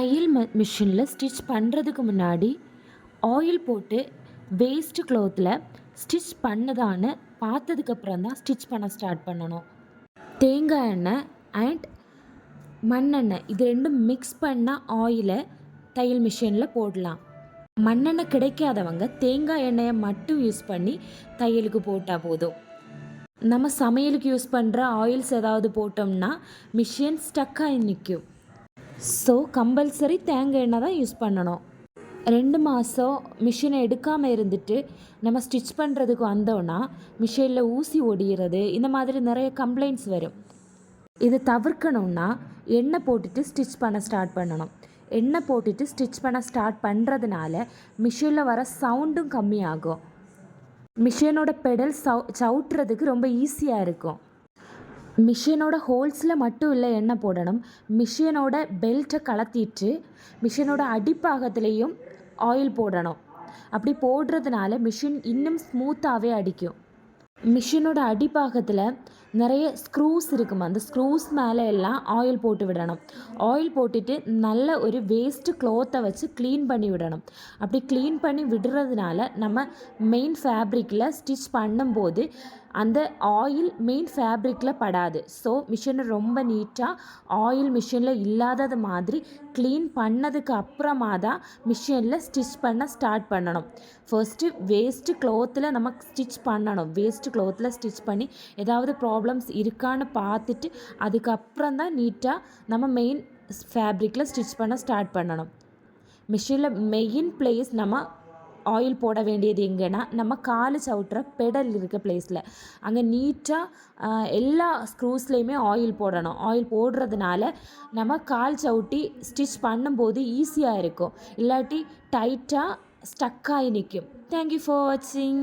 தையல் மிஷினில் ஸ்டிச் பண்ணுறதுக்கு முன்னாடி ஆயில் போட்டு வேஸ்ட்டு க்ளாத்தில் ஸ்டிச் பண்ணதான்னு பார்த்ததுக்கப்புறம் தான் ஸ்டிச் பண்ண ஸ்டார்ட் பண்ணணும். தேங்காய் எண்ணெய் அண்ட் மண்ணெண்ணெய் இது ரெண்டும் மிக்ஸ் பண்ண ஆயிலை தையல் மிஷினில் போடலாம். மண்ணெண்ணெய் கிடைக்காதவங்க தேங்காய் எண்ணெயை மட்டும் யூஸ் பண்ணி தையலுக்கு போட்டால் போதும். நம்ம சமையலுக்கு யூஸ் பண்ணுற ஆயில்ஸ் ஏதாவது போட்டோம்னா மிஷின் ஸ்டக்காகி நிற்கும். ஸோ கம்பல்சரி தேங்காய் எண்ணெய் தான் யூஸ் பண்ணணும். 2 மாதம் மிஷினை எடுக்காமல் இருந்துட்டு நம்ம ஸ்டிச் பண்ணுறதுக்கு வந்தோன்னா மிஷினில் ஊசி ஒடிகிறது, இந்த மாதிரி நிறைய கம்ப்ளைண்ட்ஸ் வரும். இதை தவிர்க்கணுன்னா எண்ணெய் போட்டுட்டு ஸ்டிச் பண்ண ஸ்டார்ட் பண்ணணும். எண்ணெய் போட்டுட்டு ஸ்டிச் பண்ண ஸ்டார்ட் பண்ணுறதுனால மிஷினில் வர சவுண்டும் கம்மியாகும். மிஷினோட பெடல் சவுட்டுறதுக்கு ரொம்ப ஈஸியாக இருக்கும். மிஷினோட ஹோல்ஸில் மட்டும் இல்லை எண்ணெய் போடணும், மிஷினோட பெல்ட்டை கலத்திட்டு மிஷினோட அடிப்பாகத்துலேயும் ஆயில் போடணும். அப்படி போடுறதுனால மிஷின் இன்னும் ஸ்மூத்தாகவே அடிக்கும். மிஷினோட அடிப்பாகத்தில் நிறைய ஸ்க்ரூஸ் இருக்கும். அந்த ஸ்க்ரூஸ் மேலே எல்லாம் ஆயில் போட்டு விடணும். ஆயில் போட்டுட்டு நல்ல ஒரு வேஸ்ட்டு க்ளாத்தை வச்சு க்ளீன் பண்ணி விடணும். அப்படி க்ளீன் பண்ணி விடுறதுனால நம்ம மெயின் ஃபேப்ரிக்கில் ஸ்டிச் பண்ணும்போது அந்த ஆயில் மெயின் ஃபேப்ரிக்கில் படாது. ஸோ மிஷினை ரொம்ப நீட்டாக ஆயில் மிஷினில் இல்லாதது மாதிரி க்ளீன் பண்ணதுக்கு அப்புறமா தான் மிஷினில் ஸ்டிச் பண்ண ஸ்டார்ட் பண்ணணும். ஃபர்ஸ்ட்டு வேஸ்ட்டு க்ளாத்தில் நம்ம ஸ்டிச் பண்ணணும். வேஸ்ட்டு க்ளாத்தில் ஸ்டிச் பண்ணி ஏதாவது ப்ராப்ளம்ஸ் இருக்கான்னு பார்த்துட்டு அதுக்கப்புறம் தான் நீட்டாக நம்ம மெயின் ஃபேப்ரிக்கில் ஸ்டிச் பண்ண ஸ்டார்ட் பண்ணணும். மிஷினில் மெயின் பிளேஸ் நம்ம ஆயில் போட வேண்டியது எங்கன்னா நம்ம காலு சவுட்டுற பெடல் இருக்க பிளேஸில். அங்கே நீட்டாக எல்லா ஸ்க்ரூஸ்லேயுமே ஆயில் போடணும். ஆயில் போடுறதுனால நம்ம கால் சவுட்டி ஸ்டிச் பண்ணும்போது ஈஸியாக இருக்கும். இல்லாட்டி டைட்டாக ஸ்டக்காகி நிற்கும். தேங்க்யூ ஃபார் வாட்சிங்.